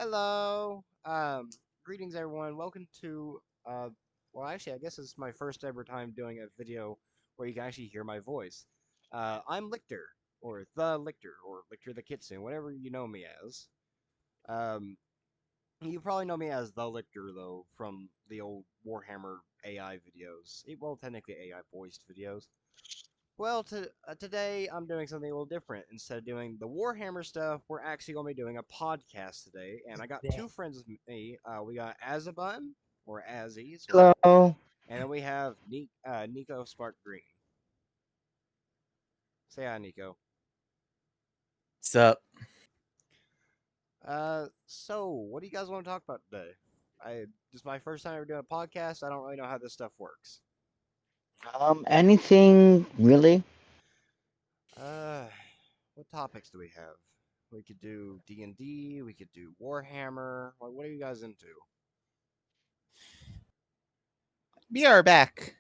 Hello. Greetings everyone. Welcome to well actually I guess it's my first ever time doing a video where you can actually hear my voice. I'm Lictor, or the Lictor, or Lictor the Kitsune, whatever you know me as. Um you probably know me as the Lictor though from the old Warhammer AI videos. Well, technically AI voiced videos. Well, today I'm doing something a little different. Instead of doing the Warhammer stuff, we're actually going to be doing a podcast today. And I got two friends with me. We got Azabun, or Azzy, as well. Hello. And then we have Nico Spark Green. Say hi, Nico. Sup? So what do you guys want to talk about today? This is my first time ever doing a podcast. I don't really know how this stuff works. Anything really? Uh, what topics do we have? We could do D&D. We could do Warhammer. What are you guys into? We are back.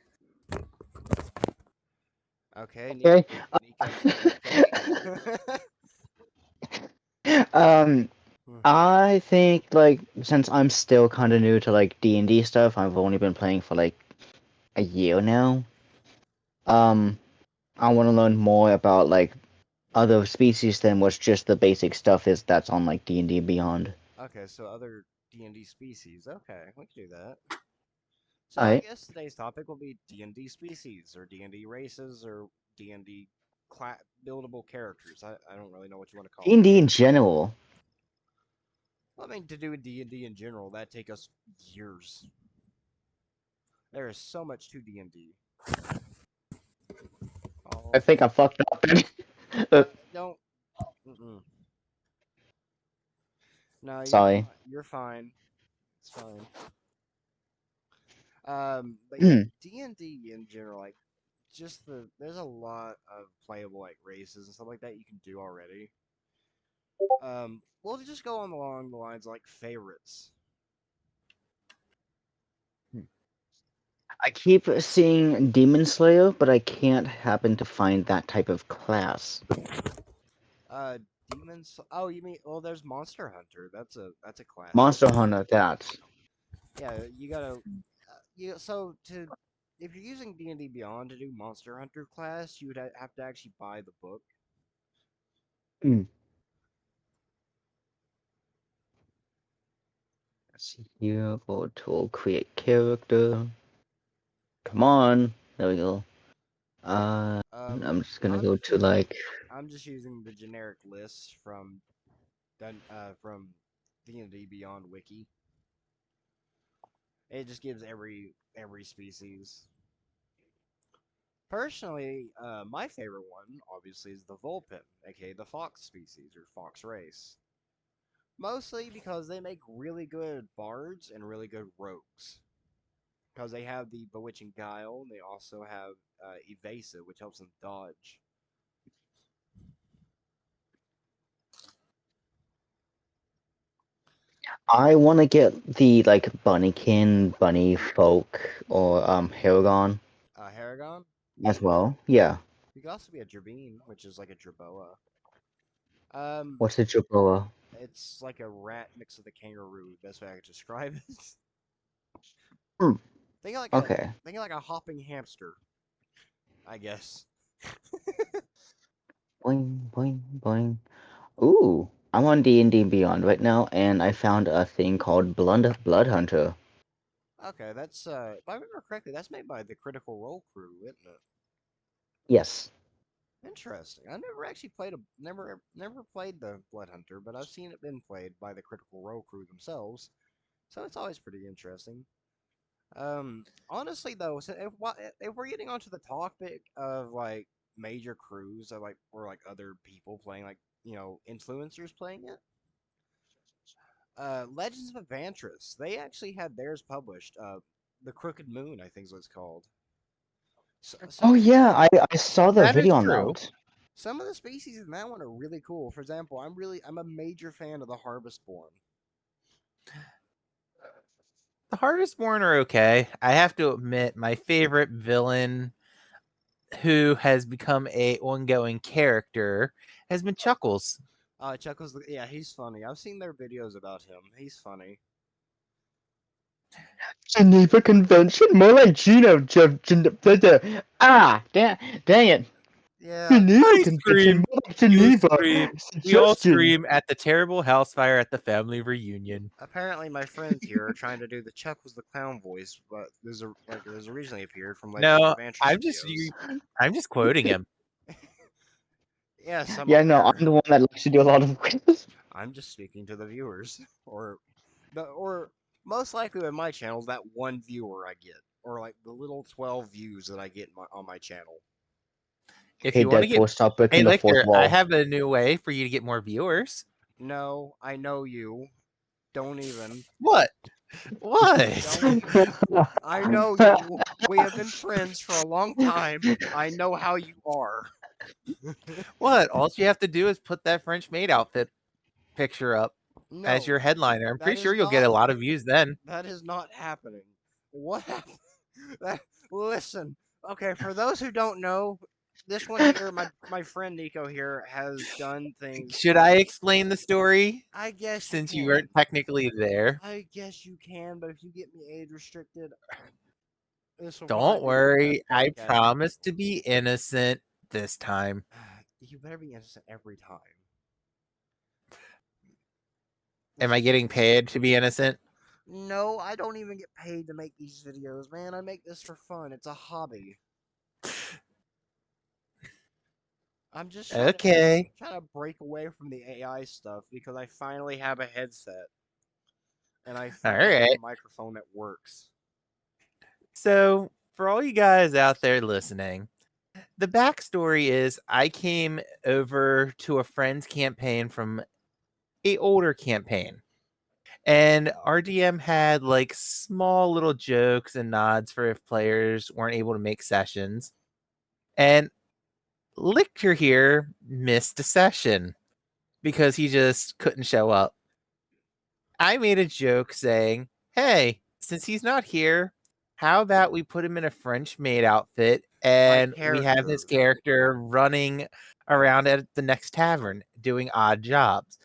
Okay, Okay. Nico started thinking. um, Hmm. I think like since I'm still kind of new to like D&D stuff, I've only been playing for like a year now. Um, I want to learn more about like other species than what's just the basic stuff is that's on like D&D Beyond. Okay, so other D&D species. Okay, we can do that. So I Alright. guess today's topic will be D&D species, or D&D races, or D&D buildable characters. I don't really know what you want to call them. D&D in general. I mean, to do D&D in general, that take us years. There is so much to D&D. I Oh, think I fucked up. don't. Mm-mm. No, you're Sorry. fine. You're fine. It's fine. But yeah, D&D in general, like just there's a lot of playable like races and stuff like that you can do already. We'll just go on along the lines of, like favorites. I keep seeing Demon Slayer, but I can't happen to find that type of class. Uh, demons. Oh, you mean? Well, there's Monster Hunter. That's a class you Monster can Hunter, do. that. Yeah, you gotta. You so to if you're using D&D Beyond to do Monster Hunter class, you would have to actually buy the book. Hmm. Let's see here. Go to create character. Come on. There we go. I'm just gonna I'm go just to using like. I'm just using the generic list from D&D Beyond Wiki. It just gives every species. Personally, my favorite one obviously is the Vulpin, aka the fox species or fox race. Mostly because they make really good bards and really good rogues. Because they have the bewitching guile, and they also have evasive, which helps them dodge. I want to get the like Bunnykin, Bunny Folk, or Haragon Haragon. as well. Yeah. You could also be a Dravine, which is like a Jerboa. Um, What's the Jaboa? it's like a rat mixed with a kangaroo. Best way I could describe it. Hmm. think of like a Okay. think of like a hopping hamster, I guess. Boing boing boing. Ooh, I'm on D&D Beyond right now, and I found a thing called Blood Hunter. Okay, that's if I remember correctly, that's made by the Critical Role crew, isn't it? Yes. Interesting. I never actually never played the Blood Hunter, but I've seen it been played by the Critical Role crew themselves, so it's always pretty interesting. Honestly though, so if we're getting onto the topic of like major crews or like other people playing like influencers playing it, Legends of Evantris, they actually had theirs published. The Crooked Moon, I think is what it's called. Oh Some of the yeah, I saw the That is video on true. that. some of the species in that one are really cool. For example, I'm a major fan of the Harvestborn. The Harvestborn are okay. I have to admit, my favorite villain who has become a ongoing character has been Chuckles. Chuckles, yeah, he's funny. I've seen their videos about him. He's funny. Geneva Convention? More like dang it. Yeah, Geneva I Convention, scream. more like You Geneva. scream. We all Suggestion. scream at the terrible house fire at the family reunion. apparently my friends here are trying to do the Chuckles the Clown voice, but there's originally appeared from Legendary No, Adventures videos. I'm just quoting him. Yes, I'm Yeah, no, aware. I'm the one that likes to do a lot of quizzes. I'm just speaking to the viewers, or most likely with my channel, that one viewer I get, or like the little 12 views that I get on my channel. If Hey, you want to get, Deadpool, stop hey breaking the fourth Lictor, I wall. have a new way for you to get more viewers. No, I know you. Don't even. What? What? Don't. I know you. We have been friends for a long time. I know how you are. What? All you have to do is put that French maid outfit picture up as No, your headliner. I'm that pretty sure is you'll get a not. lot of views then. That is not happening. What happened? Listen, okay, for those who don't know, this one here, my friend Nico here, has done things. Should I explain the story I guess you since you can. weren't technically there? I guess you can, but if you get me age restricted, this will Don't probably be the best worry. I podcast. promise to be innocent this time. You better be innocent every time. Am I getting paid to be innocent? No, I don't even get paid to make these videos, man. I make this for fun. It's a hobby. I'm just Okay. trying to break away from the AI stuff because I finally have a headset and I All finally have right. a microphone that works. So, for all you guys out there listening, the backstory is I came over to a friend's campaign from a older campaign. And RDM had like small little jokes and nods for if players weren't able to make sessions. And Lictor here missed a session because he just couldn't show up. I made a joke saying, hey, since he's not here, how about we put him in a French maid outfit and we have his character running around at the next tavern doing odd jobs?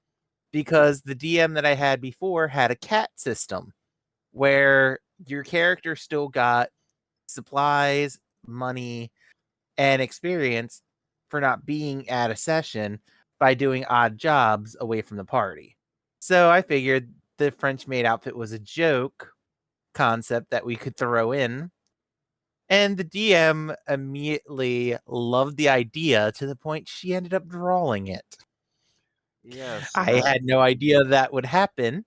Because the DM that I had before had a cat system where your character still got supplies, money, and experience for not being at a session by doing odd jobs away from the party. So I figured the French maid outfit was a joke concept that we could throw in. And the DM immediately loved the idea to the point she ended up drawing it. Yes. I had no idea that would happen.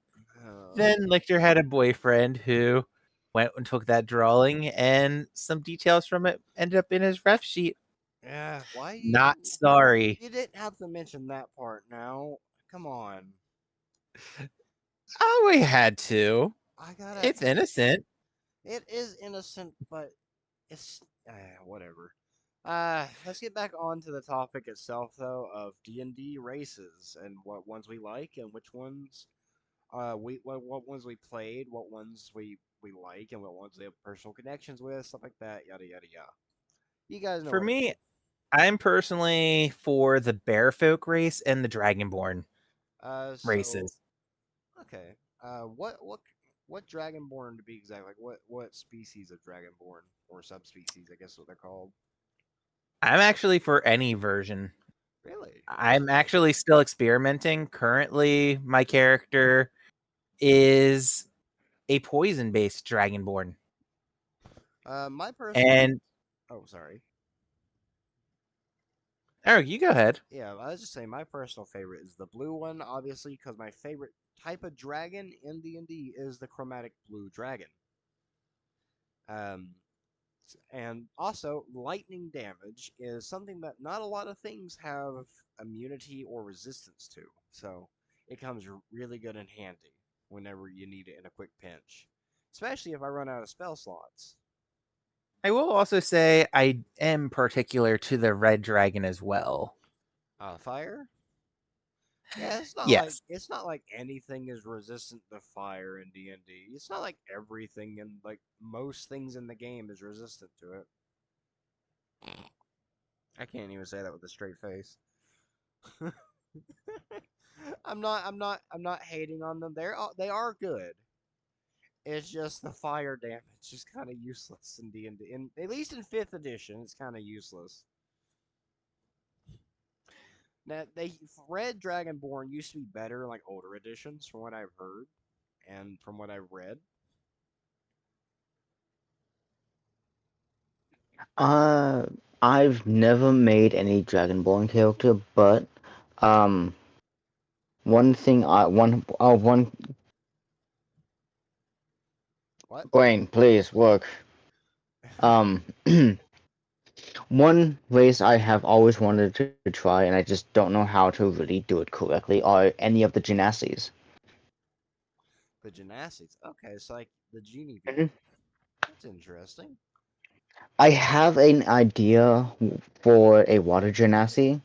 Then Lictor had a boyfriend who went and took that drawing, and some details from it ended up in his ref sheet. Yeah. Why? Not sorry. You didn't have to mention that part now. Come on. Oh, we had to. I gotta. It's innocent. It is innocent, but it's whatever. Let's get back on to the topic itself, though, of D&D races and what ones we like and which ones what ones we played, what ones we like, and what ones we have personal connections with, stuff like that, yada yada yada. You guys know For what I me, mean. I'm personally for the Bearfolk race and the Dragonborn So races. okay. What Dragonborn to be exact? Like what species of Dragonborn or subspecies? I guess what they're called. I'm actually for any version. Really? I'm actually still experimenting. Currently, my character is a poison-based Dragonborn. My personal. And Oh, sorry. oh, you go ahead. Yeah, I was just saying my personal favorite is the blue one, obviously, because my favorite type of dragon in D&D is the chromatic blue dragon. Um, and also, lightning damage is something that not a lot of things have immunity or resistance to, so it comes really good and handy whenever you need it in a quick pinch, especially if I run out of spell slots. I will also say I am particular to the red dragon as well. Fire? Yeah, Yes. it's not like anything is resistant to fire in D&D. It's not like everything and like most things in the game is resistant to it. I can't even say that with a straight face. I'm not hating on them. They are good. It's just the fire damage is kind of useless in D&D. In at least in 5th edition, it's kind of useless. Now, Red Dragonborn used to be better in like older editions, from what I've heard and from what I've read. Uh, I've never made any Dragonborn character, but um, one thing one What? brain, please work. Um, one race I have always wanted to try, and I just don't know how to really do it correctly, are any of the Genassis. The gymnastics. Okay, it's like the genie Mhm. people. That's interesting. I have an idea for a water Genasi,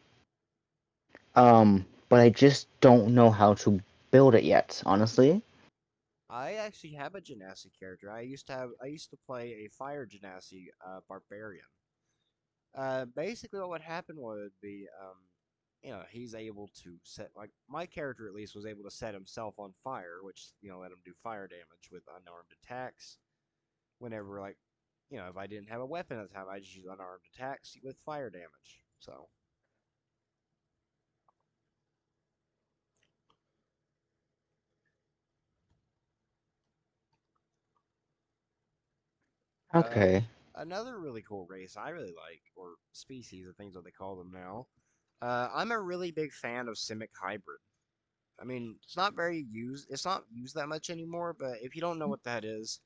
but I just don't know how to build it yet, honestly. I actually have a Genasi character. I used to play a fire Genasi barbarian. Basically, what would happen would be, he's able to set, like, my character at least was able to set himself on fire, which, let him do fire damage with unarmed attacks. Whenever, like, if I didn't have a weapon at the time, I just use unarmed attacks with fire damage. So, uh, Okay. another really cool race I really like, or species, I think is what they call them now. I'm a really big fan of Simic Hybrid. I mean, it's not used that much anymore, but if you don't know what that is,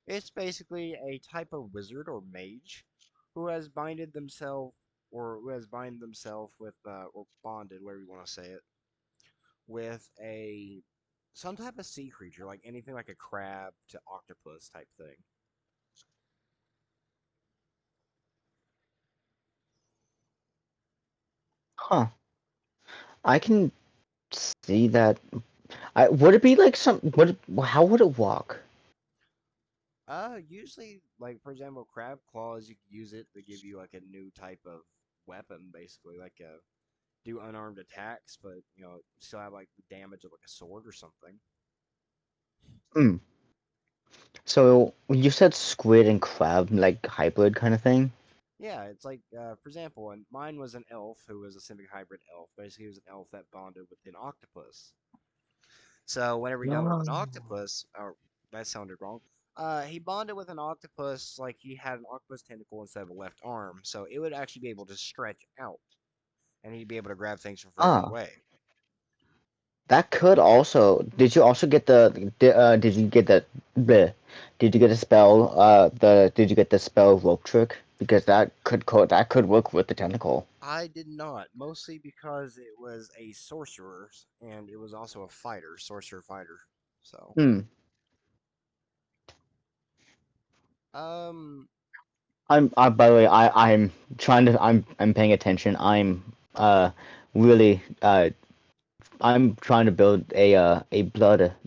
it's basically a type of wizard or mage who has binded themselves or who has bind themselves with or bonded, whatever you want to say it, with a some type of sea creature, like anything like a crab to octopus type thing. Huh. I can see that. Would it be like how would it walk? Usually, like for example, crab claws, you could use it to give you like a new type of weapon, basically, like do unarmed attacks, but still have like the damage of like a sword or something. Hmm. So you said squid and crab, like hybrid kind of thing? Yeah, it's like for example, and mine was an elf who was a simic hybrid elf. Basically, he was an elf that bonded with an octopus. So whenever he bonded with No. an octopus, or that sounded wrong. He bonded with an octopus like he had an octopus tentacle instead of a left arm, so it would actually be able to stretch out, and he'd be able to grab things from further Ah, away. that could also. Did you also get did you get the bleh, did you get a spell did you get the spell rope trick? Because that could work with the tentacle. I did not, mostly because it was a sorcerer and it was also a fighter, sorcerer fighter. So, Hmm. um, By the way, I'm paying attention. Really I'm trying to build a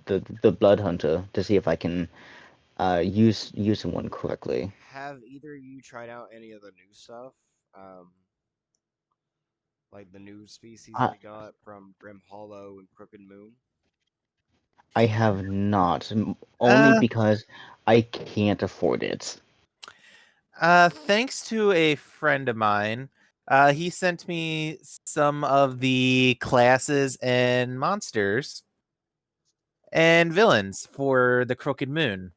the blood hunter to see if I can use one correctly. have either of you tried out any of the new stuff? Um, like the new species that I they got from Grim Hollow and Crooked Moon? I have not only Uh, because I can't afford it. thanks to a friend of mine, he sent me some of the classes and monsters and villains for the Crooked Moon.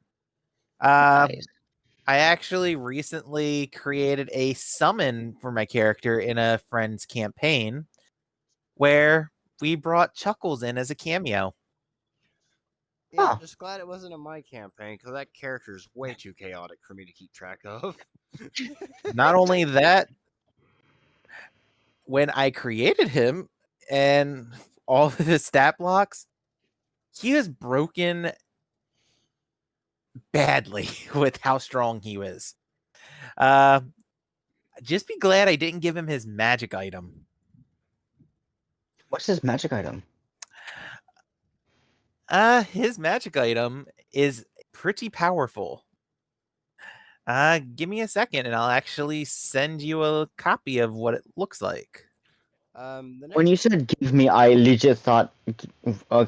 Uh, Nice. I actually recently created a summon for my character in a friend's campaign where we brought Chuckles in as a cameo. Yeah, I'm Huh. just glad it wasn't in my campaign because that character is way too chaotic for me to keep track of. Not only that, when I created him and all of his stat blocks, he was broken badly with how strong he was. Uh, just be glad I didn't give him his magic item. What's his magic item? His magic item is pretty powerful. Give me a second and I'll actually send you a copy of what it looks like. The When next you said give me, I legit thought,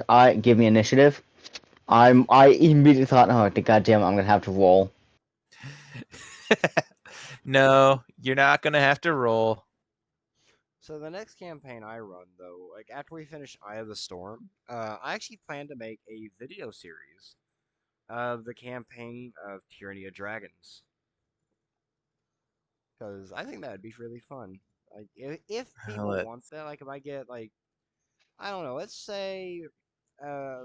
I give me initiative. I immediately thought, oh, the goddamn, I'm gonna have to roll. No, you're not gonna have to roll. So the next campaign I run, though, like after we finish Eye of the Storm, I actually plan to make a video series of the campaign of Tyranny of Dragons, because I think that'd be really fun. Like if people Let's want that, like if I get like I don't know, let's say uh,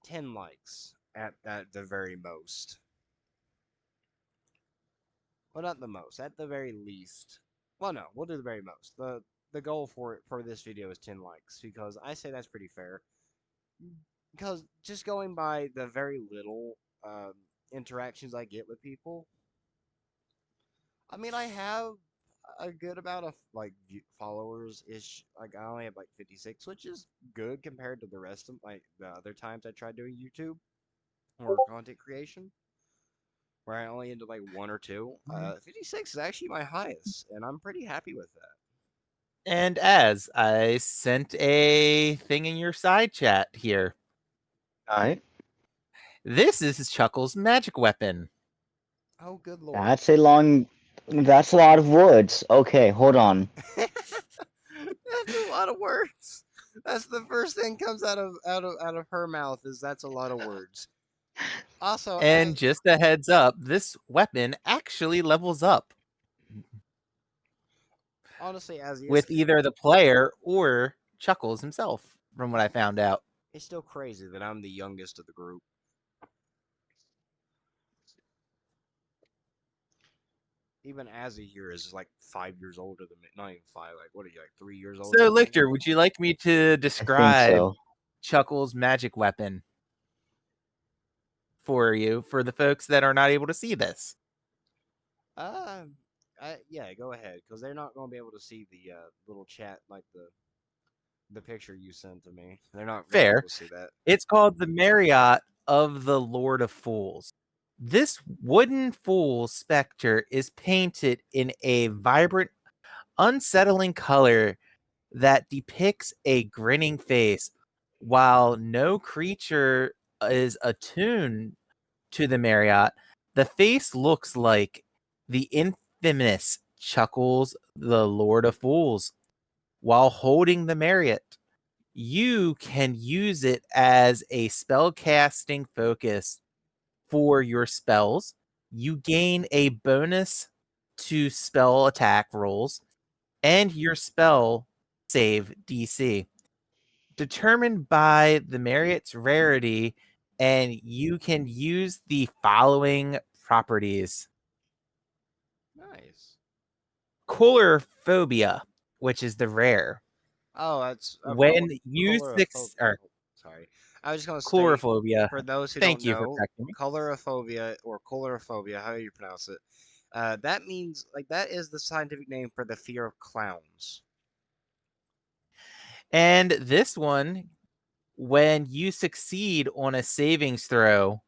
10 likes at the very most. Well, not the most, at the very least. Well, no, we'll do the very most. The goal for this video is 10 likes because I say that's pretty fair. Because just going by the very little interactions I get with people, I mean, I have a good amount of like followers ish. Like I only have like 56, which is good compared to the rest of like the other times I tried doing YouTube or content creation, where I only ended like one or two. 56 is actually my highest, and I'm pretty happy with that. And as I sent a thing in your side chat here. Alright. This is Chuckle's magic weapon. Oh, good lord. That's a long. That's a lot of words. Okay, hold on. That's a lot of words. That's the first thing comes out of her mouth is that's a lot of words. Also, And just a heads up, this weapon actually levels up honestly, as with either the player or Chuckles himself, from what I found out. it's still crazy that I'm the youngest of the group. Even Azzy here is like 5 years older than me. Not even five. Like, what are you, like 3 years older? So, than me? Lichter, would you like me to I think describe so. Chuckles' magic weapon for you, for the folks that are not able to see this? Yeah, go ahead, because they're not going to be able to see the little chat, like the picture you sent to me. They're not going to be Fair. able to see that. It's called the Marriott of the Lord of Fools. This wooden fool specter is painted in a vibrant, unsettling color that depicts a grinning face. While no creature is attuned to the Marriott, the face looks like the infamous Chuckles, the Lord of Fools. While holding the Marriott, you can use it as a spell casting focus for your spells. You gain a bonus to spell attack rolls and your spell save DC, determined by the Marriott's rarity, and you can use the following properties. Nice. Colorophobia, which is the rare. Oh, that's When you sorry. I was just going to state, Colorophobia. for those who Thank don't you for know, correcting me. colorophobia or colorophobia, how you pronounce it, that means, like, that is the scientific name for the fear of clowns. And this one, when you succeed on a savings throw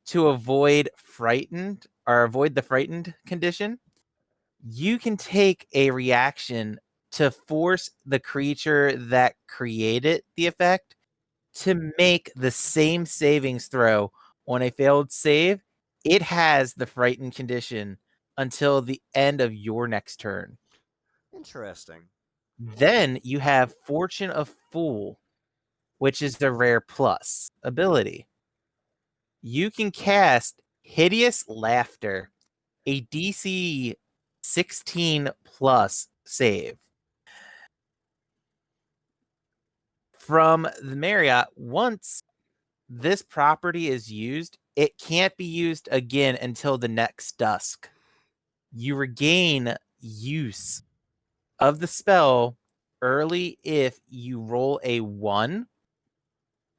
to avoid the frightened condition, you can take a reaction to force the creature that created the effect to make the same savings throw on a failed save. It has the frightened condition until the end of your next turn. Interesting. Then you have Fortune of Fool, which is the rare plus ability. You can cast Hideous Laughter, a DC 16 plus save. From the Marriott, once this property is used, it can't be used again until the next dusk. You regain use of the spell early if you roll a 1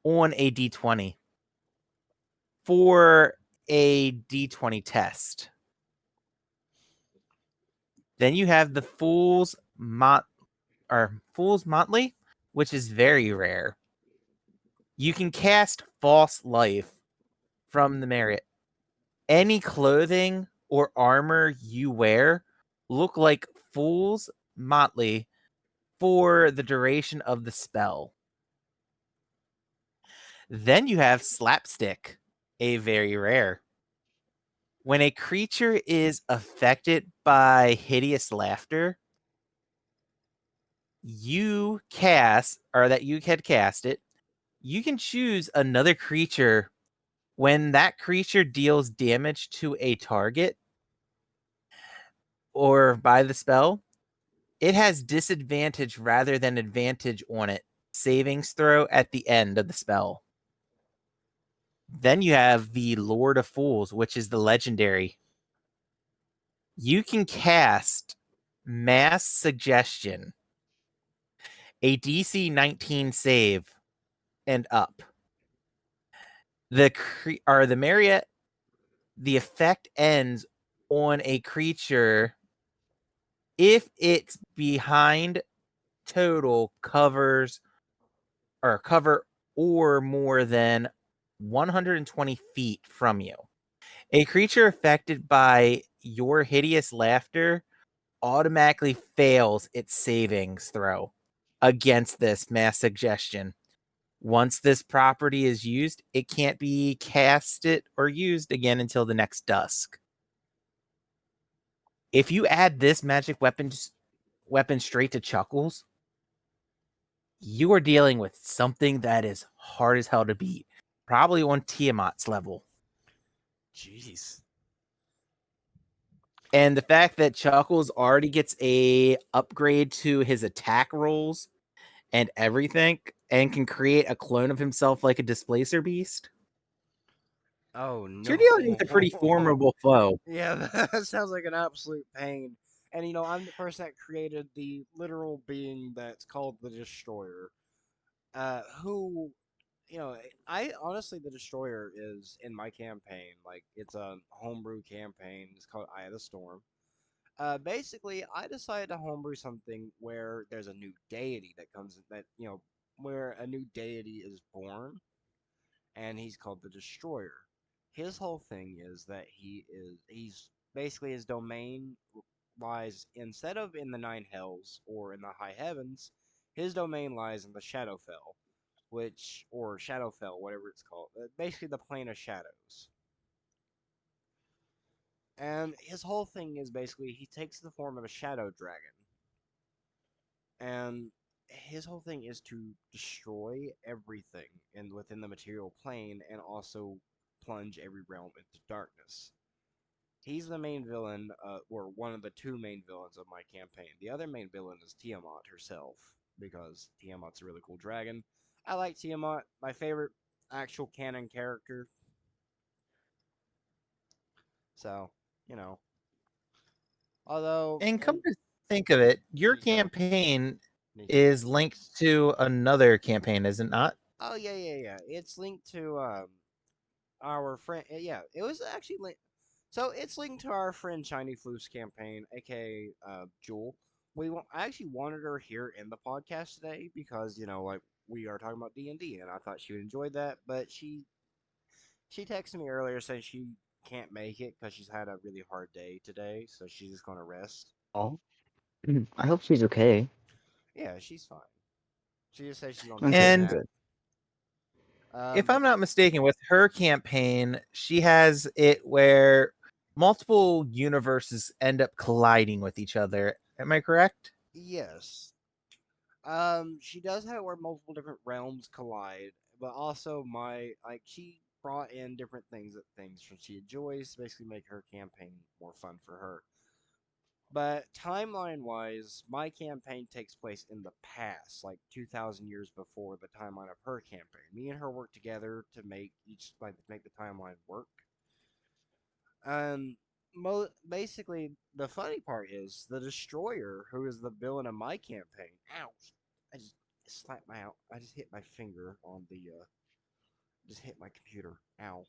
on a d20 for a d20 test. Then you have the Fool's Motley, which is very rare. You can cast False Life from the Marriott. Any clothing or armor you wear look like fools Motley for the duration of the spell. Then you have Slapstick, a very rare. When a creature is affected by hideous laughter, you cast, or that you can cast it, you can choose another creature. When that creature deals damage to a target or by the spell, it has disadvantage rather than advantage on it. Savings throw at the end of the spell. Then you have the Lord of Fools, which is the legendary. You can cast Mass Suggestion, a DC 19 save and up. The Marriott, the effect ends on a creature if it's behind total cover or more than 120 feet from you. A creature affected by your hideous laughter automatically fails its savings throw against this Mass Suggestion. Once this property is used, it can't be casted or used again until the next dusk. If you add this magic weapon straight to Chuckles, you are dealing with something that is hard as hell to beat. Probably on Tiamat's level. Jeez. And the fact that Chuckles already gets a upgrade to his attack rolls and everything, and can create a clone of himself like a Displacer Beast. Oh no. You're dealing with a pretty formidable foe. Yeah, that sounds like an absolute pain. And I'm the person that created the literal being that's called the Destroyer. Who, I honestly, the Destroyer is in my campaign. Like, it's a homebrew campaign. It's called Eye of the Storm. Basically, I decided to homebrew something where there's a new deity that comes, where a new deity is born, and he's called the Destroyer. His whole thing is that he's basically his domain lies instead of in the Nine Hells or in the High Heavens, his domain lies in the Shadowfell, or Shadowfell, whatever it's called, basically the plane of shadows. And his whole thing is basically he takes the form of a shadow dragon. And his whole thing is to destroy everything within the material plane and also plunge every realm into darkness. He's the main villain, or one of the two main villains of my campaign. The other main villain is Tiamat herself, because Tiamat's a really cool dragon. I like Tiamat, my favorite actual canon character. So, you know. Although. And come to think of it, your Nico. campaign Nico. is linked to another campaign, is it not? Oh, yeah. It's linked to, our friend. Yeah, it was actually linked. So it's linked to our friend Shiny Floof's campaign, aka Jewel. I actually wanted her here in the podcast today because like we are talking about D&D, and I thought she would enjoy that. But she texted me earlier saying she can't make it because she's had a really hard day today, so she's just gonna rest. Oh, I hope she's okay. Yeah, she's fine. She just says she's gonna Okay, take a And nap. good. if I'm not mistaken, with her campaign, she has it where multiple universes end up colliding with each other. Am I correct? Yes. She does have it where multiple different realms collide, but also she brought in different things from she enjoys to basically make her campaign more fun for her. But timeline wise, my campaign takes place in the past, like 2,000 years before the timeline of her campaign. Me and her work together to make the timeline work. Um, basically, the funny part is the Destroyer, who is the villain of my campaign. Ouch! I just slapped my out. I just hit my finger on the. Just hit my computer. Ow!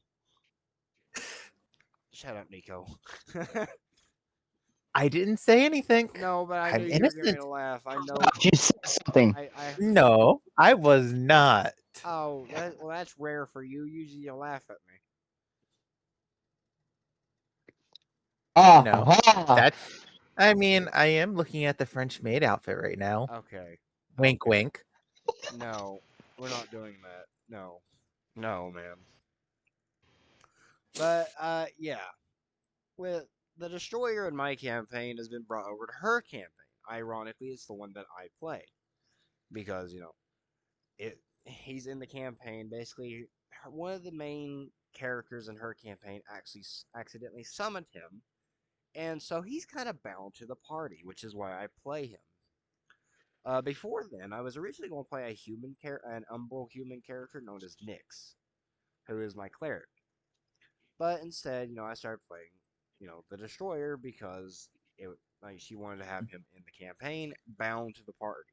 Shut up, Nico. I didn't say anything. No, but I I'm knew you were going innocent. to laugh. I know. She said something. I. No, I was not. Oh, that's rare for you. Usually you laugh at me. Ah, No, ha! that's I mean, I am looking at the French maid outfit right now. Okay. Wink, Okay. wink. No, we're not doing that. No. No, man. But yeah. With the Destroyer in my campaign has been brought over to her campaign. Ironically, it's the one that I play. Because, he's in the campaign. Basically, one of the main characters in her campaign actually accidentally summoned him, and so he's kind of bound to the party, which is why I play him. Before then, I was originally going to play an umbral human character known as Nyx, who is my cleric. But instead, I started playing, the Destroyer because she wanted to have him in the campaign, bound to the party.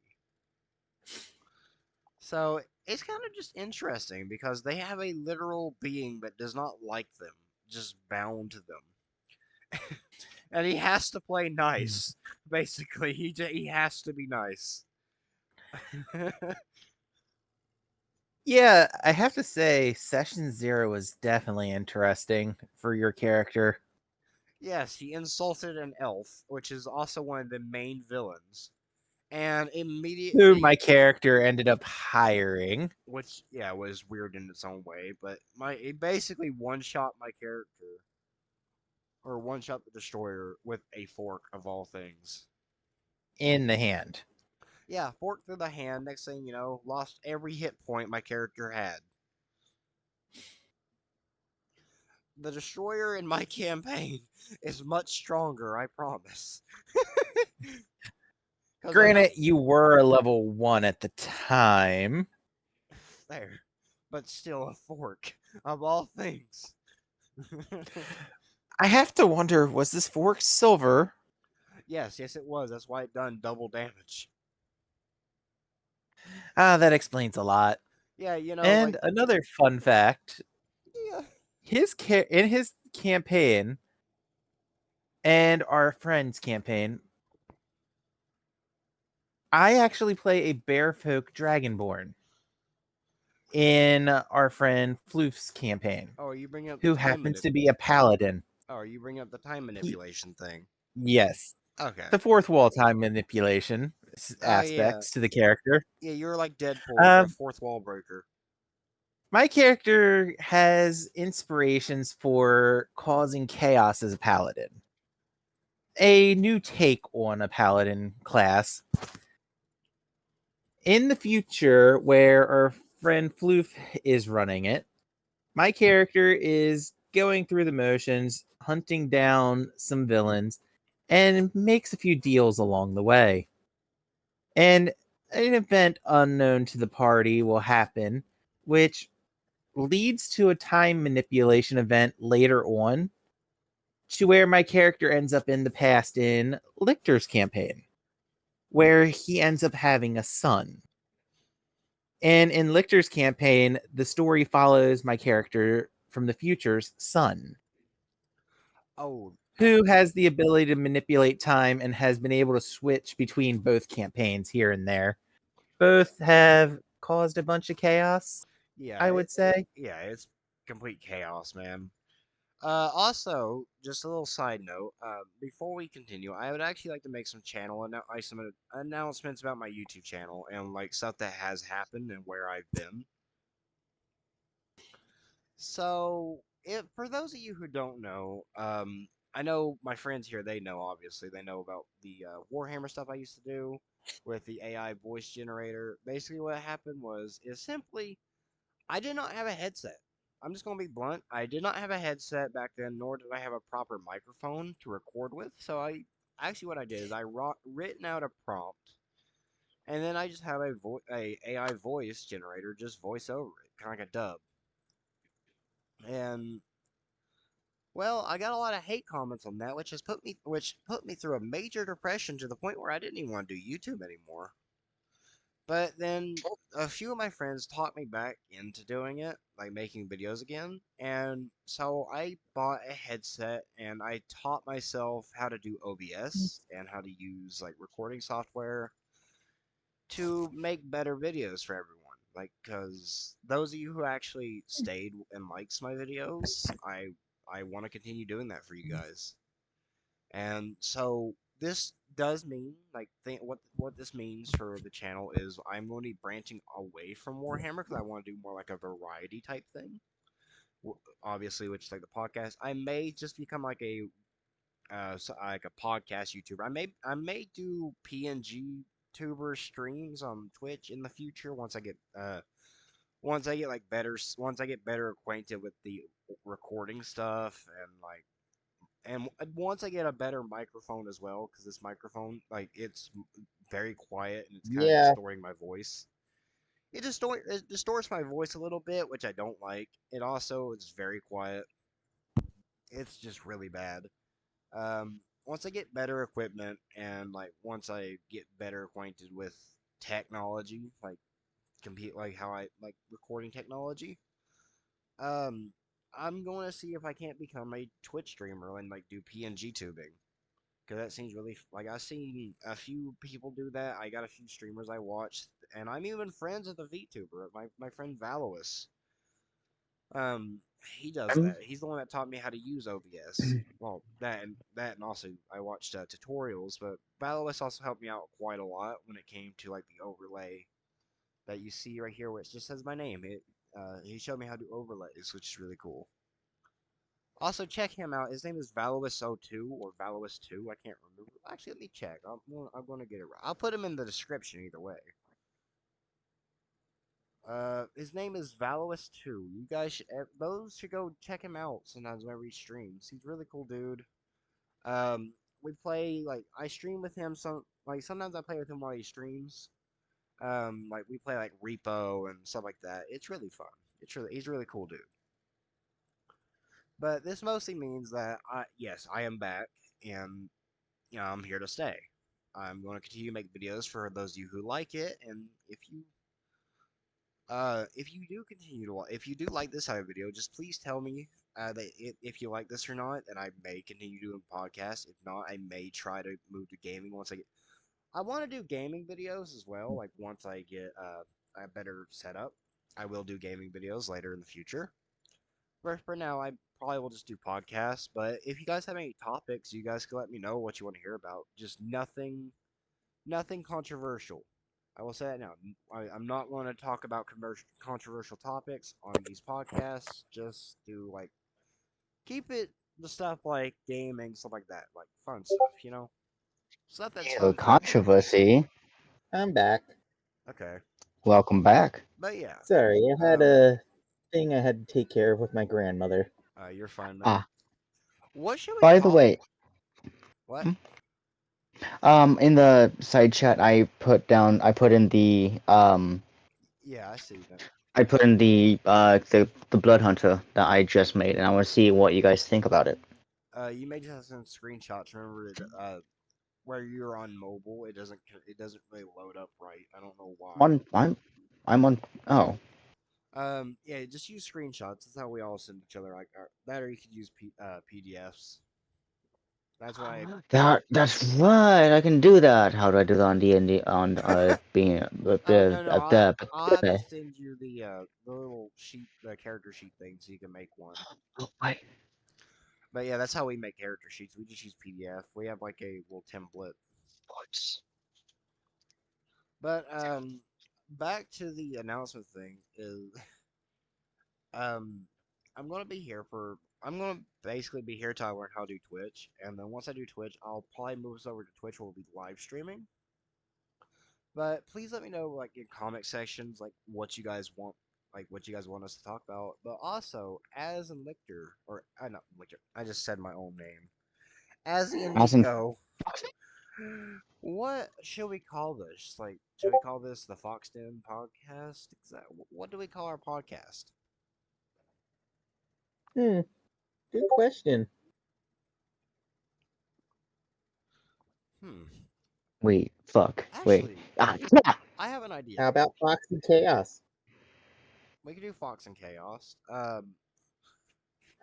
So it's kind of just interesting because they have a literal being that does not like them, just bound to them, and he has to play nice. Basically, he has to be nice. Yeah, I have to say, Session Zero was definitely interesting for your character, Yes, he insulted an elf, which is also one of the main villains, and who my immediately, character ended up hiring. which yeah was weird in its own way, but it basically one shot my character, or one shot the Destroyer with a fork of all things. In the hand. Yeah, fork through the hand. Next thing you know, lost every hit point my character had. The Destroyer in my campaign is much stronger, I promise. Because I don't. Granted, you were a level 1 at the time. There. But still a fork, of all things. I have to wonder, was this fork silver? Yes, it was. That's why it done double damage. Ah, that explains a lot. Yeah, And another fun fact, yeah. in his campaign and our friend's campaign, I actually play a bearfolk dragonborn in our friend Floof's campaign, Oh, you bring up the who time happens to be a paladin. Oh, you bring up the time He, manipulation thing. yes, Okay. the fourth wall time manipulation Oh yeah. aspects to the character. Yeah, you're like Deadpool. You're a Um, fourth wall breaker. my character has inspirations for causing chaos as a paladin. A new take on a paladin class. In the future, where our friend Floof is running it, my character is going through the motions, hunting down some villains, and makes a few deals along the way. And an event unknown to the party will happen, which leads to a time manipulation event later on, to where my character ends up in the past in Lichter's campaign, where he ends up having a son. And in Lichter's campaign, the story follows my character from the future's son, Oh, who has the ability to manipulate time and has been able to switch between both campaigns here and there. Both have caused a bunch of chaos, yeah. I would say. Yeah, it's complete chaos, man. Also, just a little side note. Before we continue, I would actually like to make some announcements about my YouTube channel and like stuff that has happened and where I've been. So, if for those of you who don't know, I know my friends here. They know, obviously, they know about the Warhammer stuff I used to do with the AI voice generator. Basically, what happened is simply I did not have a headset. I'm just gonna be blunt. I did not have a headset back then, nor did I have a proper microphone to record with. So what I did is written out a prompt, and then I just have a AI voice generator just voice over it, kind of like a dub. And well, I got a lot of hate comments on that, which put me through a major depression to the point where I didn't even want to do YouTube anymore. But then a few of my friends talked me back into doing it, like making videos again. And so I bought a headset and I taught myself how to do OBS and how to use like recording software to make better videos for everyone. Like, cause those of you who actually stayed and likes my videos, I want to continue doing that for you guys. And so this does mean what this means for the channel is I'm going to be branching away from Warhammer because I want to do more like a variety type thing. Obviously, which is like the podcast. I may just become like like a podcast YouTuber. I may do PNG tuber streams on Twitch in the future once I get once I get better acquainted with the recording stuff and once I get a better microphone as well, because this microphone, like, it's very quiet and it's kind of Yeah. distorting my voice. It distorts my voice a little bit, which I don't like. It also is very quiet. It's just really bad. Once I get better equipment and like once I get better acquainted with technology, like compete like how I like recording technology, um, I'm going to see if I can't become a Twitch streamer and like do PNG tubing. Because that seems really like I've seen a few people do that. I got a few streamers I watched, and I'm even friends with a VTuber. My friend Valois. Um, he does Um, that. He's the one that taught me how to use OBS. Well, and also I watched tutorials, but Valois also helped me out quite a lot when it came to like the overlay that you see right here, where it just says my name. He showed me how to do overlays, which is really cool. Also, check him out. His name is Valois02 or Valois2. I can't remember. Actually, let me check. I'm going to get it right. I'll put him in the description either way. His name is Valois2. You guys those should go check him out sometimes whenever he streams. He's a really cool dude. Um, we play, like, I stream with him sometimes I play with him while he streams. Like, we play, like, Repo and stuff like that. It's really fun. He's a really cool dude. But this mostly means that yes, I am back, and I'm here to stay. I'm going to continue to make videos for those of you who like it, and if you do if you do like this type of video, just please tell me if you like this or not, and I may continue doing podcasts. If not, I may try to move to gaming once I get. I want to do gaming videos as well. Like once I get a better setup, I will do gaming videos later in the future. But for now, I probably will just do podcasts. But if you guys have any topics, you guys can let me know what you want to hear about. Just nothing controversial. I will say that now. I'm not going to talk about controversial topics on these podcasts. Just do like keep it the stuff like gaming, stuff like that, like fun stuff. Stuff that's Ew, fun for you. controversy. I'm back. Okay, Welcome back. but yeah, Sorry, I had a thing I had to take care of with my grandmother. you're fine, man. Ah, What should we by the call? way, What? hmm? In the side chat, I put in Yeah, I see that. the Blood Hunter that I just made, and I want to see what you guys think about it. You may just have some screenshots. Remember, where you're on mobile, it doesn't really load up right. I don't know why. I'm on. Oh, Yeah, just use screenshots. That's how we all send each other like that, or you could use PDFs. That's why. that's right. I can do that. How do I do that on D&D on being No, no, I'll have to send you the little sheet, the character sheet thing, so you can make one. Oh, wait. But yeah, that's how we make character sheets. We just use PDF. We have like a little template. But back to the announcement thing is um, I'm gonna basically be here till I learn how to do Twitch, and then once I do Twitch, I'll probably move us over to Twitch where we'll be live streaming. But please let me know, like, in comment sections, like what you guys want us to talk about. But also, as in Lictor, or not Lictor, I just said my own name. As in As in, Nico, what should we call this? Like, should we call this the Foxden Podcast? What do we call our podcast? Good question. Hmm. wait, fuck, wait. Actually, Yeah. I have an idea. How about Foxy Chaos? We could do Fox and Chaos.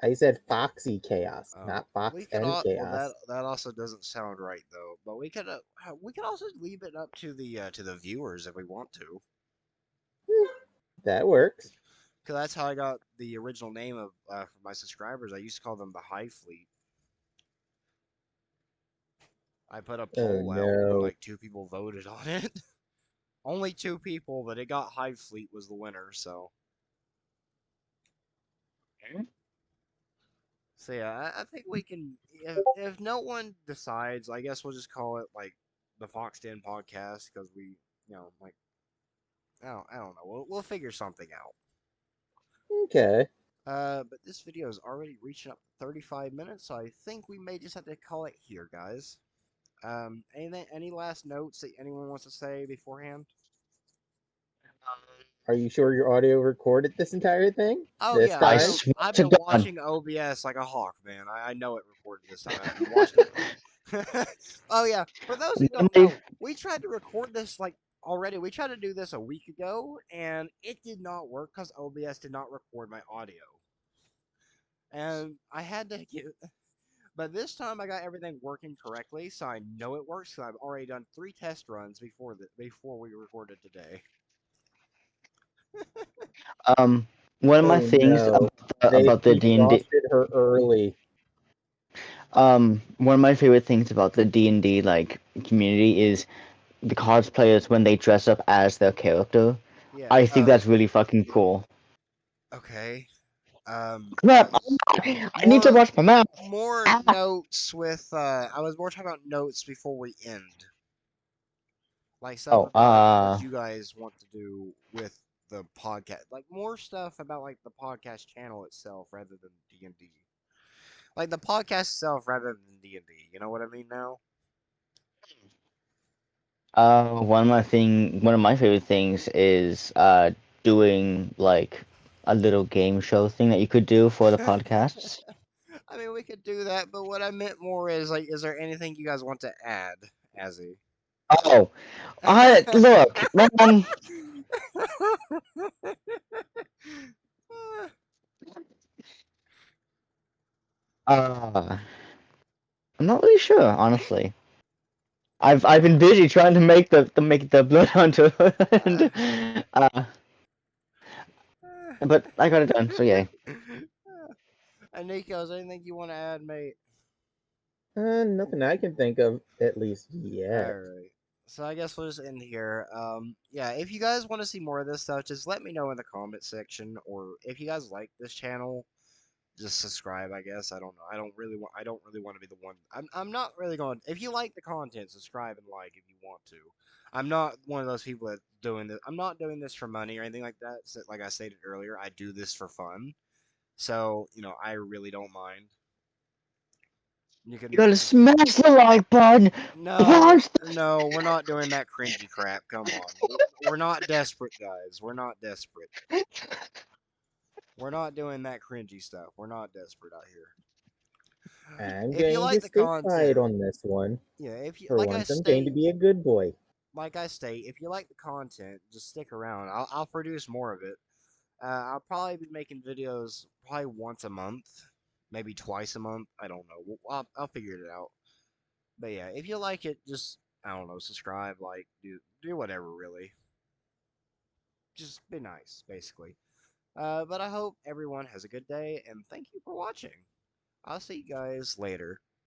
I said Foxy Chaos, Oh, not Fox we could and all. Well, Chaos. that also doesn't sound right though. But we could also leave it up to the viewers if we want to. That works. Because that's how I got the original name of for my subscribers. I used to call them the Hive Fleet. I put a Oh poll out and no. like 2 people voted on it. Only 2 people, but it got Hive Fleet was the winner, so. So yeah, I think we can. If no one decides, I guess we'll just call it like the Fox Den podcast because we, like I don't know. We'll figure something out. Okay. But this video is already reaching up to 35 minutes, so I think we may just have to call it here, guys. Any last notes that anyone wants to say beforehand? Are you sure your audio recorded this entire thing? Oh This yeah, I time? swear I've to been God. watching OBS like a hawk, man. I know it recorded this time. I've been watching it. Oh yeah, for those who don't know, we tried to record this like already. We tried to do this a week ago, and it did not work because OBS did not record my audio. And I had to get, but this time I got everything working correctly, so I know it works. So I've already done 3 test runs before we recorded today. One of my Oh things no. They about the D&D, defrosted her early. one of my favorite things about the D&D like community is the cosplayers when they dress up as their character. Yeah. I think that's really fucking cool. Okay. Crap! I need to More wash my mouth. more Ah. notes with I was more talking about notes before we end. Like stuff Oh, about like what you guys want to do with the podcast. Like more stuff about like the podcast channel itself rather than D&D. Like the podcast itself rather than D&D. You know what I mean now? One of my favorite things is doing like a little game show thing that you could do for the podcasts. I mean, we could do that, but what I meant more is like, is there anything you guys want to add, Azzy? Oh, I look, man. Uh, I'm not really sure, honestly. I've been busy trying to make the blood hunter, and, but I got it done. So yeah. And Nico, is there anything you want to add, mate? Nothing I can think of, at least All yet. right. So I guess we'll just end here. Yeah, if you guys want to see more of this stuff, just let me know in the comment section, or if you guys like this channel, just subscribe. I guess I don't know. I don't really want to be the one. I'm not really going. If you like the content, subscribe and like if you want to. I'm not one of those people that doing this. I'm not doing this for money or anything like that. So, like I stated earlier, I do this for fun. So I really don't mind. You You can. gotta smash the like button. No, no, we're not doing that cringy crap. Come on. We're not desperate, guys. We're not desperate. We're not doing that cringy stuff. We're not desperate out here. I'm If you going to like the stay quiet content, on this one. yeah, if you For once, I'm going to be a good boy. if you like the content, just stick around. I'll produce more of it. I'll probably be making videos probably once a month, maybe twice a month. I don't know. I'll figure it out. But yeah, if you like it, just I don't know, subscribe, like, do whatever really. Just be nice, basically. But I hope everyone has a good day, and thank you for watching. I'll see you guys later.